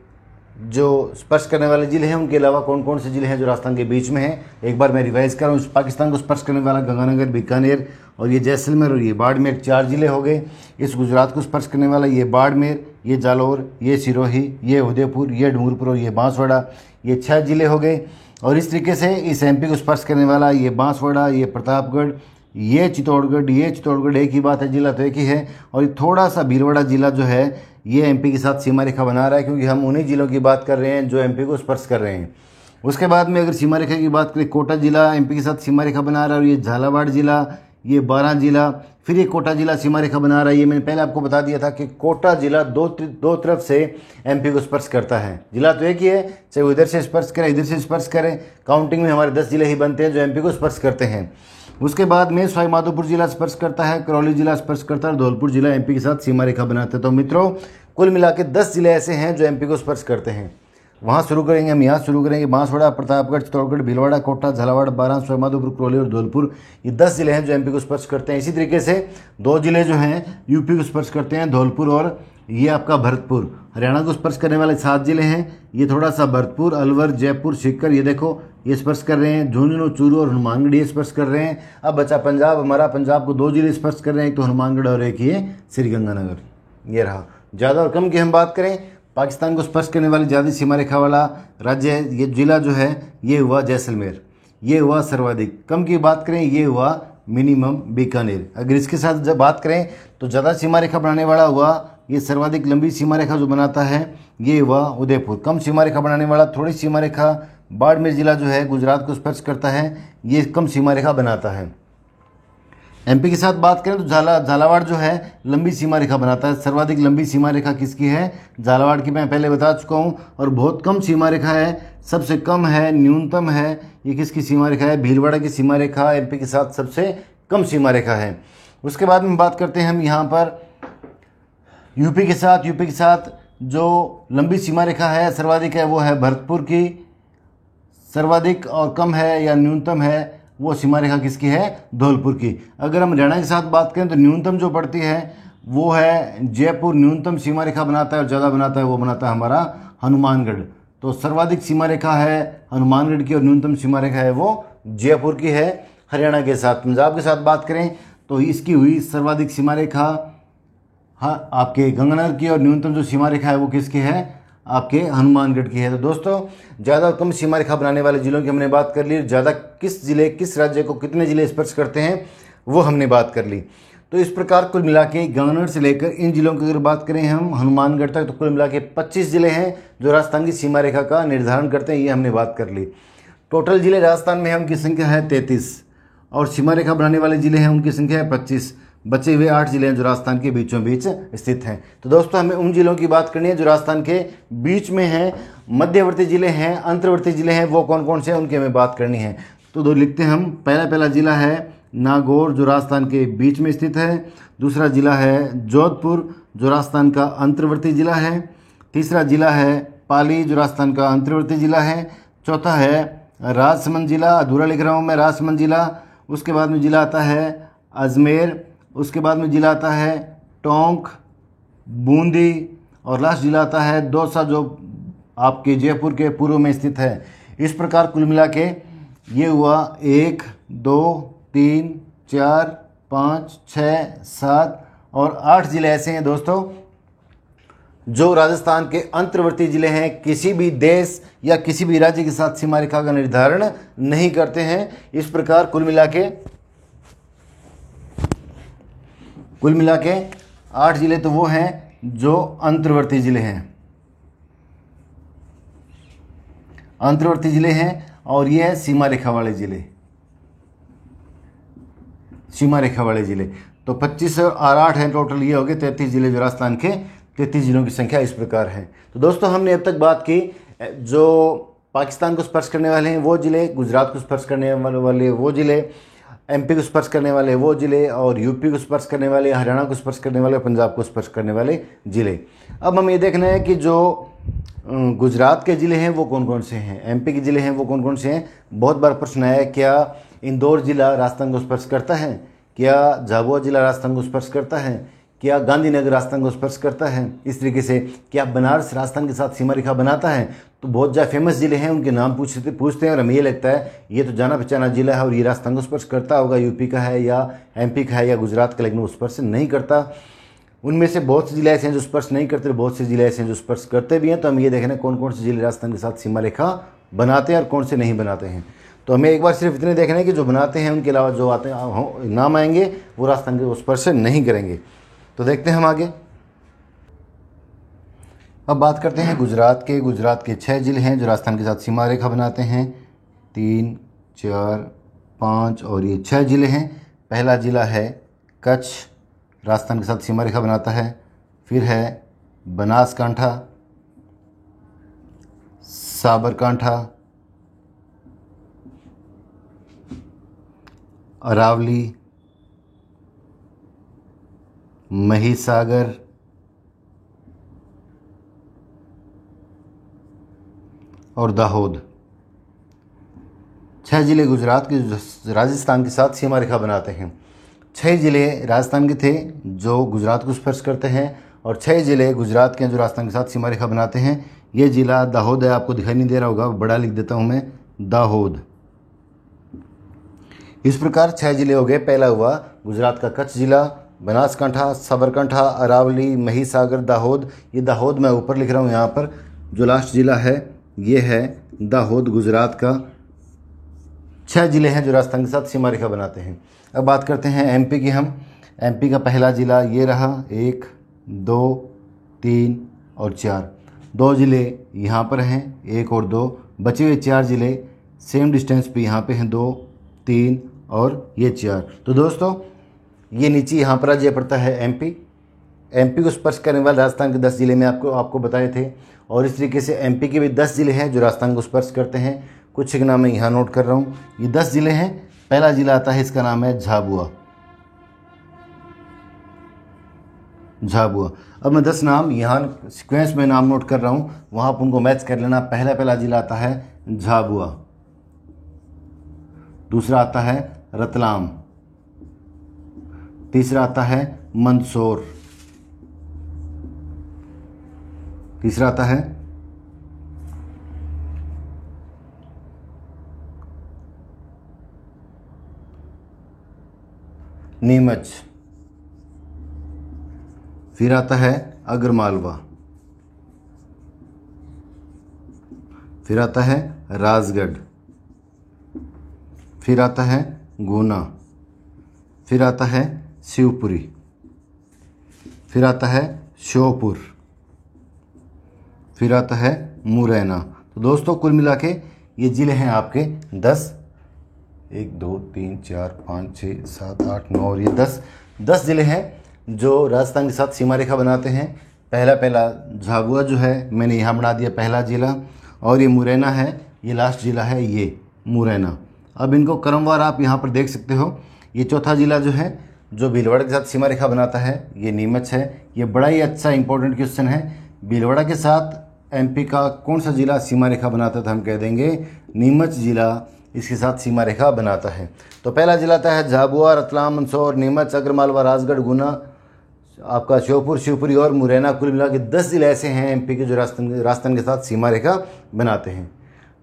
जो स्पर्श करने वाले ज़िले हैं उनके अलावा कौन कौन से ज़िले हैं जो राजस्थान के बीच में हैं। एक बार मैं रिवाइज़ कर रहा हूँ। पाकिस्तान को स्पर्श करने वाला गंगानगर, बीकानेर और ये जैसलमेर और ये बाड़मेर 4 ज़िले हो गए। इस गुजरात को स्पर्श करने वाला ये बाड़मेर, ये जालौर, ये सिरोही, ये उदयपुर, ये डूंगरपुर और ये बांसवाड़ा, ये 6 ज़िले हो गए। और इस तरीके से इस MP को स्पर्श करने वाला ये बांसवाड़ा, ये प्रतापगढ़, ये चित्तौड़गढ़ एक ही बात है, ज़िला तो एक ही है। और ये थोड़ा सा भीलवाड़ा ज़िला जो है ये MP के साथ सीमा रेखा बना रहा है, क्योंकि हम उन्हीं ज़िलों की बात कर रहे हैं जो MP को स्पर्श कर रहे हैं। उसके बाद में अगर सीमा रेखा की बात करें, कोटा ज़िला MP के साथ सीमा रेखा बना रहा है, और ये झालावाड़ ज़िला, ये बारां ज़िला, फिर ये कोटा ज़िला सीमा रेखा बना रहा है। ये मैंने पहले आपको बता दिया था कि कोटा ज़िला दो तरफ से MP को स्पर्श करता है। ज़िला तो एक ही है, चाहे वो इधर से स्पर्श करे इधर से स्पर्श करें। काउंटिंग में हमारे 10 ज़िले ही बनते हैं जो MP को स्पर्श करते हैं। उसके बाद में सवाई माधोपुर ज़िला स्पर्श करता है, करौली ज़िला स्पर्श करता है, धौलपुर ज़िला MP के साथ सीमा रेखा बनाते हैं। तो मित्रों कुल मिला के 10 ज़िले ऐसे हैं जो MP को स्पर्श करते हैं। वहाँ शुरू करेंगे, हम यहाँ शुरू करेंगे। बांसवाड़ा, प्रतापगढ़, चित्तौड़गढ़, भीलवाड़ा, कोटा, झालावाड़, बारां, सवाईमाधोपुर, करौली और धौलपुर, ये 10 जिले हैं जो एमपी को स्पर्श करते हैं। इसी तरीके से 2 जिले जो हैं यूपी को स्पर्श करते हैं, धौलपुर और ये आपका भरतपुर। हरियाणा को स्पर्श करने वाले 7 जिले हैं, ये थोड़ा सा भरतपुर, अलवर, जयपुर, सीकर, ये देखो ये स्पर्श कर रहे हैं। झुंझुनू, चूरू और हनुमानगढ़ ये स्पर्श कर रहे हैं। अब बचा पंजाब, हमारा पंजाब को 2 जिले स्पर्श कर रहे हैं, एक तो हनुमानगढ़ और एक ये श्रीगंगानगर, ये रहा। ज़्यादा और कम की हम बात करें, पाकिस्तान को स्पर्श करने वाली ज़्यादा सीमा रेखा वाला राज्य है, ये जिला जो है ये हुआ जैसलमेर, ये हुआ सर्वाधिक। कम की बात करें, ये हुआ मिनिमम बीकानेर। अगर इसके साथ जब बात करें तो ज़्यादा सीमा रेखा बनाने वाला हुआ ये सर्वाधिक लंबी सीमा रेखा जो बनाता है ये हुआ उदयपुर। कम सीमा रेखा बनाने वाला, थोड़ी सीमा रेखा, बाड़मेर जिला जो है गुजरात को स्पर्श करता है, ये कम सीमा रेखा बनाता है। एमपी के साथ बात करें तो झालावाड़ जो है लंबी सीमा रेखा बनाता है। सर्वाधिक लंबी सीमा रेखा किसकी है? झालावाड़ की, मैं पहले बता चुका हूँ। और बहुत कम सीमा रेखा है, सबसे कम है, न्यूनतम है, ये किसकी सीमा रेखा है? भीलवाड़ा की सीमा रेखा एमपी के साथ सबसे कम सीमा रेखा है। उसके बाद में बात करते हैं हम यहाँ पर यूपी के साथ जो लंबी सीमा रेखा है सर्वाधिक है वो है भरतपुर की। सर्वाधिक और कम है या न्यूनतम है वो सीमा रेखा किसकी है? धौलपुर की। अगर हम हरियाणा के साथ बात करें तो न्यूनतम जो पड़ती है वो है जयपुर, न्यूनतम सीमा रेखा बनाता है, और ज़्यादा बनाता है वो बनाता है हमारा हनुमानगढ़। तो सर्वाधिक सीमा रेखा है हनुमानगढ़ की और न्यूनतम सीमा रेखा है वो जयपुर की है। हरियाणा के साथ, पंजाब के साथ बात करें तो इसकी हुई सर्वाधिक सीमा रेखा हाँ आपके गंगानगर की, और न्यूनतम जो सीमा रेखा है वो किसकी है? आपके हनुमानगढ़ की है। तो दोस्तों ज़्यादा और कम सीमा रेखा बनाने वाले जिलों की हमने बात कर ली। ज़्यादा किस जिले, किस राज्य को कितने जिले स्पर्श करते हैं वो हमने बात कर ली। तो इस प्रकार कुल मिला के गंगानगर से लेकर इन जिलों की अगर बात करें हम हनुमानगढ़ तक, तो कुल मिला के 25 जिले हैं जो राजस्थान की सीमा रेखा का निर्धारण करते हैं, ये हमने बात कर ली। टोटल जिले राजस्थान में है उनकी संख्या है 33, और सीमा रेखा बनाने वाले जिले हैं उनकी संख्या है 25। बचे हुए 8 जिले हैं जो राजस्थान के बीचों बीच स्थित हैं। तो दोस्तों हमें उन जिलों की बात करनी है जो राजस्थान के बीच में हैं, मध्यवर्ती जिले हैं, अंतर्वर्ती जिले हैं, वो कौन कौन से हैं उनकी हमें बात करनी है। तो दो लिखते हैं हम। पहला जिला है नागौर जो राजस्थान के बीच में स्थित है। दूसरा जिला है जोधपुर जो राजस्थान का अंतर्वर्ती जिला है। तीसरा जिला है पाली जो राजस्थान का अंतर्वर्ती जिला है। चौथा है राजसमंद जिला, अधूरा लिख रहा हूँ मैं, राजसमंद जिला। उसके बाद में जिला आता है अजमेर। उसके बाद में जिला आता है टोंक, बूंदी, और लास्ट जिला आता है दौसा जो आपके जयपुर के पूर्व में स्थित है। इस प्रकार कुल मिला के ये हुआ 1, 2, 3, 4, 5, 6, 7 और 8 जिले ऐसे हैं दोस्तों जो राजस्थान के अंतर्वर्ती जिले हैं, किसी भी देश या किसी भी राज्य के साथ सीमा रेखा का निर्धारण नहीं करते हैं। इस प्रकार कुल मिला के 8 जिले तो वो हैं जो अंतर्वर्ती जिले हैं, अंतर्वर्ती जिले हैं, और ये है सीमा रेखा वाले जिले, सीमा रेखा वाले जिले। तो 25 और 8 हैं टोटल, ये हो गए 33 जिले जो राजस्थान के 33 जिलों की संख्या इस प्रकार है। तो दोस्तों हमने अब तक बात की जो पाकिस्तान को स्पर्श करने वाले हैं वो जिले, गुजरात को स्पर्श करने वाले वो जिले, एमपी को स्पर्श करने वाले वो जिले, और यूपी को स्पर्श करने वाले, हरियाणा को स्पर्श करने वाले, पंजाब को स्पर्श करने वाले जिले। अब हम ये देखना है कि जो गुजरात के ज़िले हैं वो कौन कौन से हैं, एमपी के ज़िले हैं वो कौन कौन से हैं। बहुत बार प्रश्न आया है, क्या इंदौर जिला राजस्थान को स्पर्श करता है, क्या झाबुआ जिला राजस्थान को स्पर्श करता है, क्या गांधीनगर राजस्थान को स्पर्श करता है, इस तरीके से क्या बनारस राजस्थान के साथ सीमा रेखा बनाता है। तो बहुत ज़्यादा फेमस ज़िले हैं, उनके नाम पूछते हैं और हमें ये लगता है ये तो जाना पहचाना जिला है और ये राजस्थान को स्पर्श करता होगा, यूपी का है या एमपी का है या गुजरात का, लेकिन वो स्पर्श नहीं करता। उनमें से बहुत से जिले ऐसे हैं जो स्पर्श नहीं करते, बहुत से जिले ऐसे हैं जो स्पर्श करते भी हैं। तो हम ये देखना कौन कौन से जिले राजस्थान के साथ सीमा रेखा बनाते हैं और कौन से नहीं बनाते हैं। तो हमें एक बार सिर्फ इतने देखना है कि जो बनाते हैं उनके अलावा जो आते हैं नाम आएंगे वो राजस्थान के स्पर्श नहीं करेंगे। तो देखते हैं हम आगे। अब बात करते हैं गुजरात के 6 जिले हैं जो राजस्थान के साथ सीमा रेखा बनाते हैं। 3, 4, 5 और ये 6 जिले हैं। पहला जिला है कच्छ, राजस्थान के साथ सीमा रेखा बनाता है। फिर है बनासकांठा, साबरकांठा, अरावली, महिसागर, और दाहोद। 6 ज़िले गुजरात के राजस्थान के साथ सीमा रेखा बनाते हैं। 6 ज़िले राजस्थान के थे जो गुजरात को स्पर्श करते हैं और 6 ज़िले गुजरात के जो राजस्थान के साथ सीमा रेखा बनाते हैं। ये ज़िला दाहोद है, आपको दिखाई नहीं दे रहा होगा, बड़ा लिख देता हूँ मैं, दाहोद। इस प्रकार 6 ज़िले हो गए। पहला हुआ गुजरात का कच्छ ज़िला, बनासकांठा, साबरकांठा, अरावली, महिसागर, दाहोद। ये दाहोद मैं ऊपर लिख रहा हूँ यहाँ पर। जो लास्ट ज़िला है ये है दाहोद गुजरात का। 6 ज़िले हैं जो राजस्थान के साथ सीमा रेखा बनाते हैं। अब बात करते हैं एमपी की हम। एमपी का पहला ज़िला ये रहा, 1, 2, 3 और 4। 2 ज़िले यहाँ पर हैं, 1 और 2। बचे हुए 4 ज़िले सेम डिस्टेंस पे यहाँ पे हैं, 2, 3 और ये 4। तो दोस्तों ये नीचे यहाँ पर आज ये पड़ता है एमपी। एमपी को स्पर्श करने वाले राजस्थान के 10 ज़िले में आपको बताए थे। और इस तरीके से एमपी के भी 10 ज़िले हैं जो राजस्थान को स्पर्श करते हैं। कुछ के नाम मैं यहाँ नोट कर रहा हूँ। ये 10 ज़िले हैं। पहला ज़िला आता है, इसका नाम है झाबुआ। झाबुआ। अब मैं 10 नाम यहाँ सीक्वेंस में नाम नोट कर रहा हूँ, वहाँ आप उनको मैच कर लेना। पहला ज़िला आता है झाबुआ। दूसरा आता है रतलाम। तीसरा आता है मंदसौर। तीसरा आता है नीमच। फिर आता है अगरमालवा। फिर आता है राजगढ़। फिर आता है गुना। फिर आता है शिवपुरी। फिर आता है श्योपुर। फिर आता है मुरैना। तो दोस्तों कुल मिला के ये ज़िले हैं आपके 10। 1, 2, 3, 4, 5, 6, 7, 8, 9 और ये 10 ज़िले हैं जो राजस्थान के साथ सीमा रेखा बनाते हैं। पहला झाबुआ जो है मैंने यहाँ बना दिया पहला ज़िला, और ये मुरैना है, ये लास्ट ज़िला है ये मुरैना। अब इनको क्रमवार आप यहाँ पर देख सकते हो। ये चौथा ज़िला जो है जो भीलवाड़ा के साथ सीमा रेखा बनाता है, ये नीमच है। ये बड़ा ही अच्छा इंपॉर्टेंट क्वेश्चन है। भीलवाड़ा के साथ एमपी का कौन सा ज़िला सीमा रेखा बनाता है, तो हम कह देंगे नीमच ज़िला इसके साथ सीमा रेखा बनाता है। तो पहला ज़िला आता है झाबुआ, रतलाम, मंदसौर, नीमच, अगरमालवा, राजगढ़, गुना, आपका श्योपुर, शिवपुरी और मुरैना। कुल मिला के 10 ज़िले ऐसे हैं एमपी के जो राजस्थान के साथ सीमा रेखा बनाते हैं।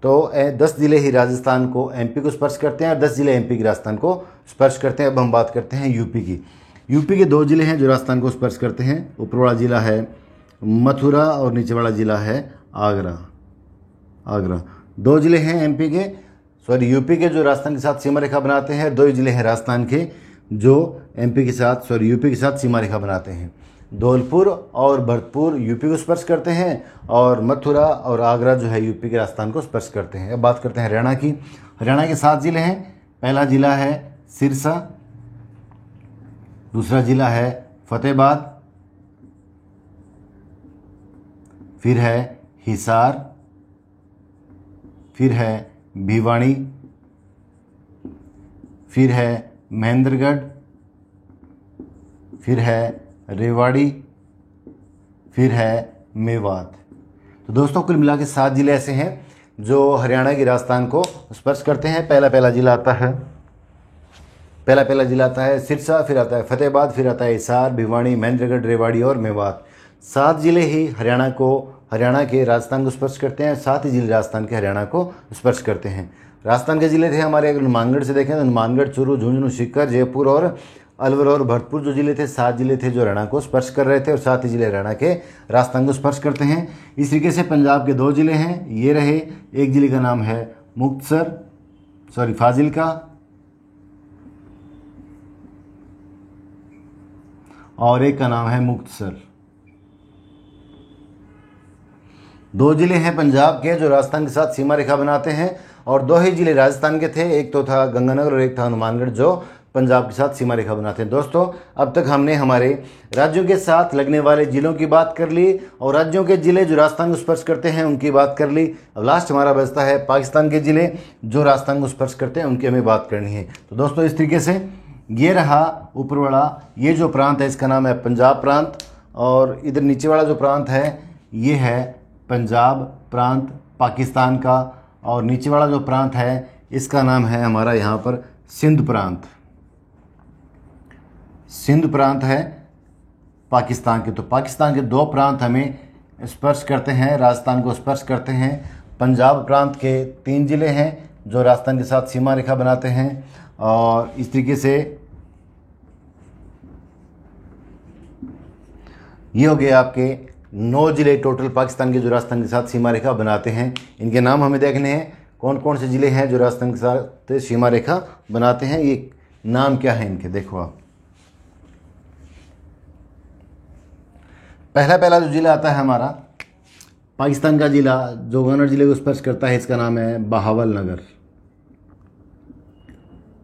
तो 10 ज़िले ही राजस्थान को एमपी को स्पर्श करते हैं और 10 ज़िले एमपी के राजस्थान को स्पर्श करते हैं। अब हम बात करते हैं यूपी की। यूपी के 2 ज़िले हैं जो राजस्थान को स्पर्श करते हैं। ऊपर वाला ज़िला है मथुरा और नीचे वाला ज़िला है आगरा। 2 ज़िले हैं यूपी के जो राजस्थान के साथ सीमा रेखा बनाते हैं। 2 ज़िले हैं राजस्थान के जो यूपी के साथ सीमा रेखा बनाते हैं। धौलपुर और भरतपुर यूपी को स्पर्श करते हैं और मथुरा और आगरा जो है यूपी के राजस्थान को स्पर्श करते हैं। अब बात करते हैं हरियाणा की। हरियाणा के 7 ज़िले हैं। पहला ज़िला है सिरसा। दूसरा ज़िला है फतेहाबाद। फिर है हिसार। फिर है भिवानी। फिर है महेंद्रगढ़। फिर है रेवाड़ी। फिर है मेवात। तो दोस्तों कुल मिला के 7 ज़िले ऐसे हैं जो हरियाणा की राजस्थान को स्पर्श करते हैं। पहला ज़िला आता है सिरसा, फिर आता है फतेहाबाद, फिर आता है हिसार, भिवानी, महेंद्रगढ़, रेवाड़ी और मेवात। 7 ज़िले ही हरियाणा के राजस्थान को स्पर्श करते हैं। 7 ही ज़िले राजस्थान के हरियाणा को स्पर्श करते हैं। राजस्थान के ज़िले थे हमारे, अगर हनुमानगढ़ से देखें तो हनुमानगढ़, चूरू, झुंझुनू, सीकर, जयपुर और अलवर और भरतपुर जो ज़िले थे 7 ज़िले थे जो हरियाणा को स्पर्श कर रहे थे और 7 ही ज़िले हरियाणा के राजस्थान को स्पर्श करते हैं। इस तरीके से पंजाब के 2 ज़िले हैं, ये रहे। एक ज़िले का नाम है फाजिलका, और एक का नाम है मुक्तसर। 2 ज़िले हैं पंजाब के जो राजस्थान के साथ सीमा रेखा बनाते हैं और 2 ही ज़िले राजस्थान के थे। एक तो था गंगानगर और एक था हनुमानगढ़ जो पंजाब के साथ सीमा रेखा बनाते हैं। दोस्तों अब तक हमने हमारे राज्यों के साथ लगने वाले ज़िलों की बात कर ली और राज्यों के ज़िले जो राजस्थान को स्पर्श करते हैं उनकी बात कर ली। अब लास्ट हमारा बचता है पाकिस्तान के ज़िले जो राजस्थान को स्पर्श करते हैं, उनकी हमें बात करनी है। तो दोस्तों इस तरीके से ये रहा ऊपर वाला, ये जो प्रांत है इसका नाम है पंजाब प्रांत, और इधर नीचे वाला जो प्रांत है ये है पंजाब प्रांत, पाकिस्तान का, और नीचे वाला जो प्रांत है इसका नाम है हमारा यहाँ पर सिंध प्रांत। सिंध प्रांत है पाकिस्तान के। तो पाकिस्तान के 2 प्रांत हमें स्पर्श करते हैं, राजस्थान को स्पर्श करते हैं। पंजाब प्रांत के 3 ज़िले हैं जो राजस्थान के साथ सीमा रेखा बनाते हैं, और इस तरीके से ये हो गए आपके 9 ज़िले टोटल पाकिस्तान के जो राजस्थान के साथ सीमा रेखा बनाते हैं। इनके नाम हमें देखने हैं, कौन कौन से ज़िले हैं जो राजस्थान के साथ सीमा रेखा बनाते हैं, ये नाम क्या है इनके, देखो आप। पहला जो ज़िला आता है हमारा पाकिस्तान का ज़िला जो गवर्नर ज़िले को स्पर्श करता है, इसका नाम है बहावल नगर।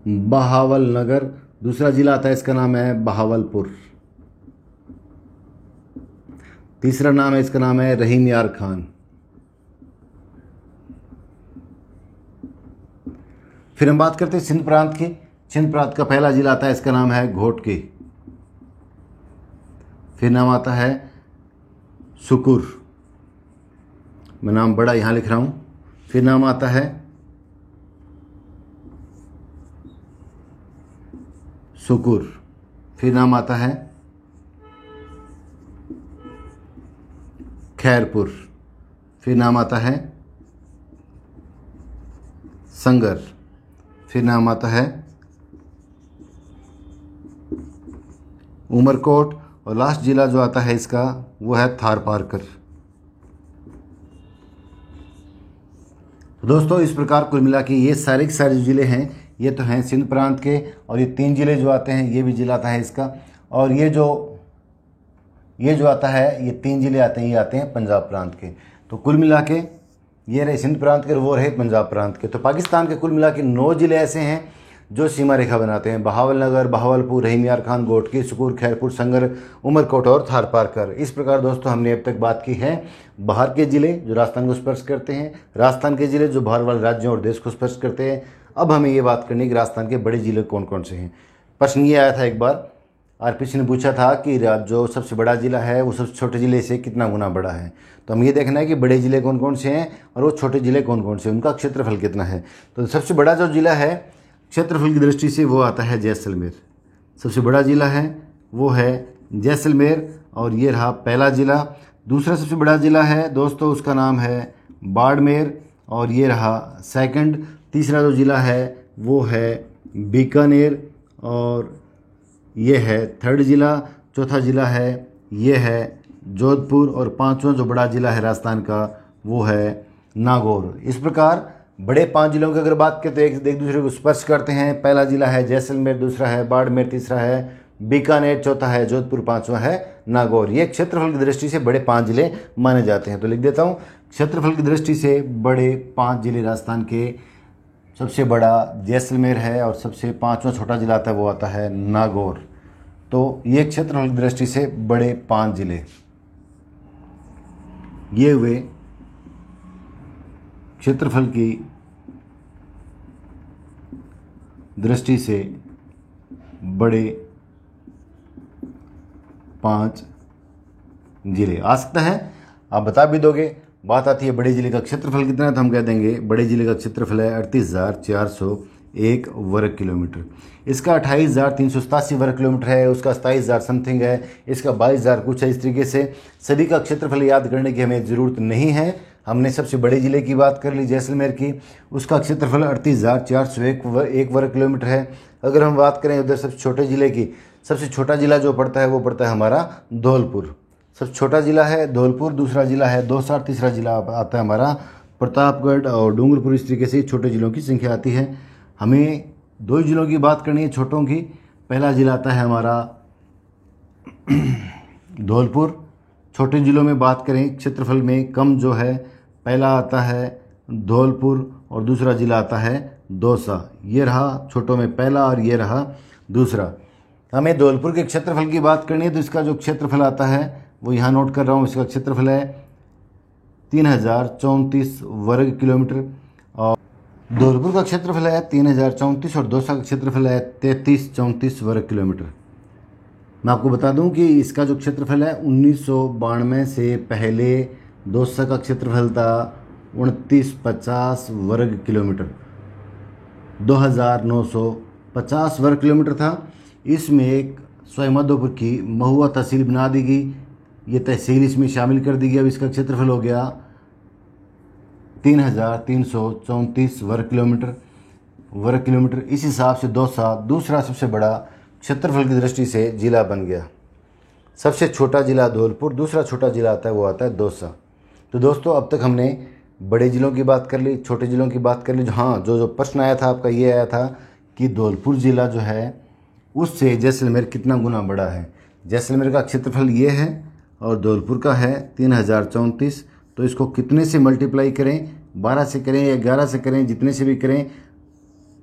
बहावल नगर। दूसरा ज़िला आता है, इसका नाम है बहावलपुर। तीसरा नाम है, इसका नाम है रहीम यार खान। फिर हम बात करते हैं सिंध प्रांत की। सिंध प्रांत का पहला ज़िला आता है, इसका नाम है घोटकी। फिर नाम आता है सुकुर, मैं नाम बड़ा यहाँ लिख रहा हूँ। फिर नाम आता है सुकुर। फिर नाम आता है खैरपुर। फिर नाम आता है संगर। फिर नाम आता है उमरकोट, और लास्ट ज़िला जो आता है इसका वो है थारपारकर। दोस्तों इस प्रकार कुल मिला के ये सारे के सारे ज़िले हैं, ये तो हैं सिंध प्रांत के, और ये 3 ज़िले जो आते हैं ये भी ज़िला आता है इसका, और ये जो आता है ये 3 ज़िले आते हैं, ये आते हैं पंजाब प्रांत के। तो कुल मिला के ये रहे सिंध प्रांत के और वो रहे पंजाब प्रांत के। तो पाकिस्तान के कुल मिला के 9 ज़िले ऐसे हैं जो सीमा रेखा बनाते हैं, बहावल नगर, बहावलपुर, रहीम यार खान, घोटकी, सुकुर, खैरपुर, संगर, उमरकोट और थारपारकर। इस प्रकार दोस्तों हमने अब तक बात की है बाहर के ज़िले जो राजस्थान को स्पर्श करते हैं, राजस्थान के ज़िले जो बाहर वाले राज्यों और देश को स्पर्श करते हैं। अब हमें ये बात करनी है कि राजस्थान के बड़े ज़िले कौन कौन से हैं। प्रश्न ये आया था एक बार, आरपीसी ने पूछा था कि जो सबसे बड़ा ज़िला है वो सबसे छोटे ज़िले से कितना गुना बड़ा है। तो हम ये देखना है कि बड़े ज़िले कौन कौन से हैं और वो छोटे ज़िले कौन कौन से हैं, उनका क्षेत्रफल कितना है। तो सबसे बड़ा जो ज़िला है क्षेत्रफल की दृष्टि से वो आता है जैसलमेर। सबसे बड़ा ज़िला है वो है जैसलमेर, और ये रहा पहला ज़िला। दूसरा सबसे बड़ा ज़िला है दोस्तों उसका नाम है बाड़मेर, और ये रहा सेकंड। तीसरा जो ज़िला है वो है बीकानेर, और ये है थर्ड ज़िला। चौथा ज़िला है ये है जोधपुर, और 5वां जो बड़ा ज़िला है राजस्थान का वो है नागौर। इस प्रकार बड़े 5 ज़िलों की अगर बात करें तो एक दूसरे को स्पर्श करते हैं। पहला ज़िला है जैसलमेर, दूसरा है बाड़मेर, तीसरा है बीकानेर, चौथा है जोधपुर, 5वां है नागौर। ये क्षेत्रफल की दृष्टि से बड़े 5 ज़िले माने जाते हैं। तो लिख देता हूँ, क्षेत्रफल की दृष्टि से बड़े 5 ज़िले राजस्थान के, सबसे बड़ा जैसलमेर है और सबसे 5वां छोटा ज़िला आता है वो आता है नागौर। तो ये क्षेत्रफल की दृष्टि से बड़े 5 ज़िले ये हुए क्षेत्रफल की दृष्टि से बड़े 5 ज़िले। आ सकता है आप बता भी दोगे, बात आती है बड़े ज़िले का क्षेत्रफल कितना है तो हम कह देंगे बड़े ज़िले का क्षेत्रफल है 38,401 वर्ग किलोमीटर। इसका 28,387 वर्ग किलोमीटर है, उसका 27,000 समथिंग है, इसका 22,000 कुछ है। इस तरीके से सभी का क्षेत्रफल याद करने की हमें ज़रूरत नहीं है। हमने सबसे बड़े ज़िले की बात कर ली जैसलमेर की, उसका क्षेत्रफल 38,401 वर्ग किलोमीटर है। अगर हम बात करें उधर सबसे छोटे ज़िले की, सबसे छोटा ज़िला जो पड़ता है वो पड़ता है हमारा धौलपुर। सबसे छोटा ज़िला है धौलपुर, दूसरा ज़िला है दौसा, तीसरा ज़िला आता है हमारा प्रतापगढ़ और डूंगरपुर। इस तरीके से छोटे ज़िलों की संख्या आती है। हमें 2 ज़िलों की बात करनी है छोटों की। पहला ज़िला आता है हमारा धौलपुर। छोटे ज़िलों में बात करें क्षेत्रफल में कम जो है, पहला आता है धौलपुर और दूसरा ज़िला आता है दौसा। ये रहा छोटों में पहला और ये रहा दूसरा। हमें धौलपुर के क्षेत्रफल की बात करनी है तो इसका जो क्षेत्रफल आता है वो यहाँ नोट कर रहा हूँ। इसका क्षेत्रफल है 3,034 वर्ग किलोमीटर, और धौलपुर का क्षेत्रफल है 3,034 और दौसा का क्षेत्रफल है 3334 वर्ग किलोमीटर। मैं आपको बता दूं कि इसका जो क्षेत्रफल है 1992 से पहले दौसा का क्षेत्रफल था 2950 वर्ग किलोमीटर, 2950 वर्ग किलोमीटर था। इसमें एक सवाई माधोपुर की महुआ तहसील बना दी गई, ये तहसील इसमें शामिल कर दी गई। अब इसका क्षेत्रफल हो गया 3334 वर्ग किलोमीटर। इस हिसाब से दौसा दूसरा सबसे बड़ा क्षेत्रफल की दृष्टि से जिला बन गया। सबसे छोटा जिला धौलपुर, दूसरा छोटा जिला आता है वो आता है दौसा। तो दोस्तों अब तक हमने बड़े ज़िलों की बात कर ली, छोटे ज़िलों की बात कर ली। हाँ, जो प्रश्न आया था आपका ये आया था कि धौलपुर ज़िला जो है उससे जैसलमेर कितना गुना बड़ा है। जैसलमेर का क्षेत्रफल ये है और धौलपुर का है 3034। तो इसको कितने से मल्टीप्लाई करें, 12 से करें या 11 से करें, जितने से भी करें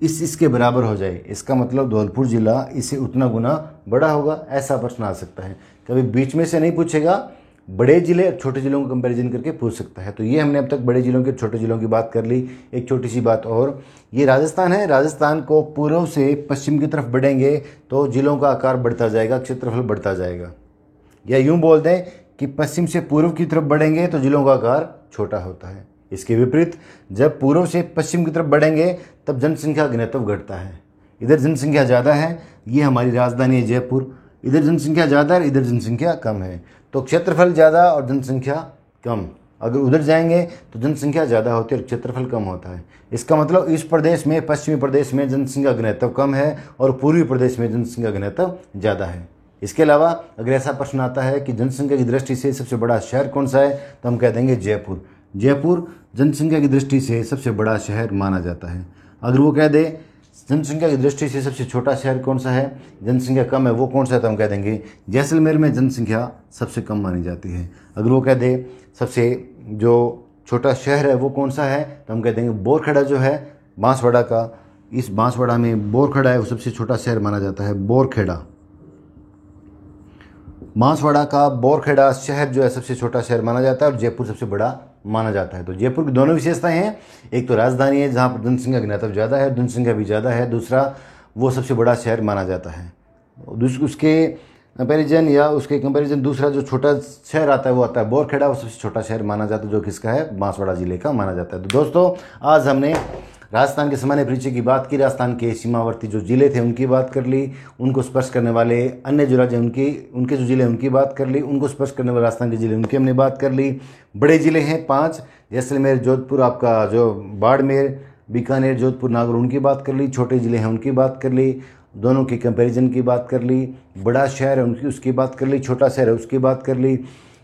इसके बराबर हो जाए। इसका मतलब धौलपुर ज़िला इससे उतना गुना बड़ा होगा, ऐसा प्रश्न आ सकता है। कभी बीच में से नहीं पूछेगा, बड़े ज़िले और छोटे ज़िलों को कंपैरिजन करके पूछ सकता है। तो ये हमने अब तक बड़े ज़िलों के छोटे ज़िलों की बात कर ली। एक छोटी सी बात और, ये राजस्थान है, राजस्थान को पूर्व से पश्चिम की तरफ बढ़ेंगे तो ज़िलों का आकार बढ़ता जाएगा, क्षेत्रफल बढ़ता जाएगा। या यूँ बोल दें कि पश्चिम से पूर्व की तरफ बढ़ेंगे तो ज़िलों का आकार छोटा होता है। इसके विपरीत जब पूर्व से पश्चिम की तरफ बढ़ेंगे तब जनसंख्या घनत्व घटता है। इधर जनसंख्या ज़्यादा है, ये हमारी राजधानी है जयपुर, इधर जनसंख्या ज़्यादा है, इधर जनसंख्या कम है, तो क्षेत्रफल ज़्यादा और जनसंख्या कम। अगर उधर जाएंगे तो जनसंख्या ज़्यादा होती है और क्षेत्रफल कम होता है। इसका मतलब इस प्रदेश में, पश्चिमी प्रदेश में जनसंख्या घनत्व कम है और पूर्वी प्रदेश में जनसंख्या घनत्व ज़्यादा है। इसके अलावा अगर ऐसा प्रश्न आता है कि जनसंख्या की दृष्टि से सबसे बड़ा शहर कौन सा है, तो हम कह देंगे जयपुर। जयपुर जनसंख्या की दृष्टि से सबसे बड़ा शहर माना जाता है। अगर वो कह दे जनसंख्या की दृष्टि से सबसे छोटा शहर कौन सा है, जनसंख्या कम है, वो कौन सा है, तो हम कह देंगे जैसलमेर में जनसंख्या सबसे कम मानी जाती है। अगर वो कह दे सबसे जो छोटा शहर है वो कौन सा है, तो हम कह देंगे बोरखेड़ा जो है बांसवाड़ा का, इस बांसवाड़ा में बोरखेड़ा है वो सबसे छोटा शहर माना जाता है। बोरखेड़ा, बांसवाड़ा का बोरखेड़ा शहर जो है सबसे छोटा शहर माना जाता है और जयपुर सबसे बड़ा माना जाता है। तो जयपुर की दोनों विशेषताएं हैं, एक तो राजधानी है जहाँ पर जनसंख्या घनत्व ज़्यादा है, जनसंख्या भी ज़्यादा है, दूसरा वो सबसे बड़ा शहर माना जाता है। उसके कंपैरिजन दूसरा जो छोटा शहर आता है वो आता है बोरखेड़ा, वो सबसे छोटा शहर माना जाता है, जो किसका है, बांसवाड़ा जिले का माना जाता है। तो दोस्तों आज हमने राजस्थान के सामान्य परिचय की बात की, राजस्थान के सीमावर्ती जो जिले थे उनकी बात कर ली, उनको स्पर्श करने वाले अन्य जो राज्य उनके जो जिले उनकी बात कर ली, उनको स्पर्श करने वाले राजस्थान के जिले उनकी हमने बात कर ली। बड़े जिले हैं 5, जैसलमेर, जोधपुर, आपका जो बाड़मेर, बीकानेर, जोधपुर, नागौर, उनकी बात कर ली। छोटे जिले हैं उनकी बात कर ली, दोनों की कंपैरिजन की बात कर ली। बड़ा शहर है उसकी बात कर ली, छोटा शहर है उसकी बात कर ली,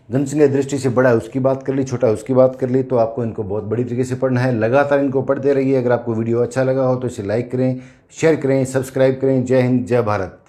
जनसंख्या दृष्टि से बड़ा है उसकी बात कर ली, छोटा है उसकी बात कर ली। तो आपको इनको बहुत बड़ी तरीके से पढ़ना है, लगातार इनको पढ़ते रहिए। अगर आपको वीडियो अच्छा लगा हो तो इसे लाइक करें, शेयर करें, सब्सक्राइब करें। जय हिंद, जय भारत।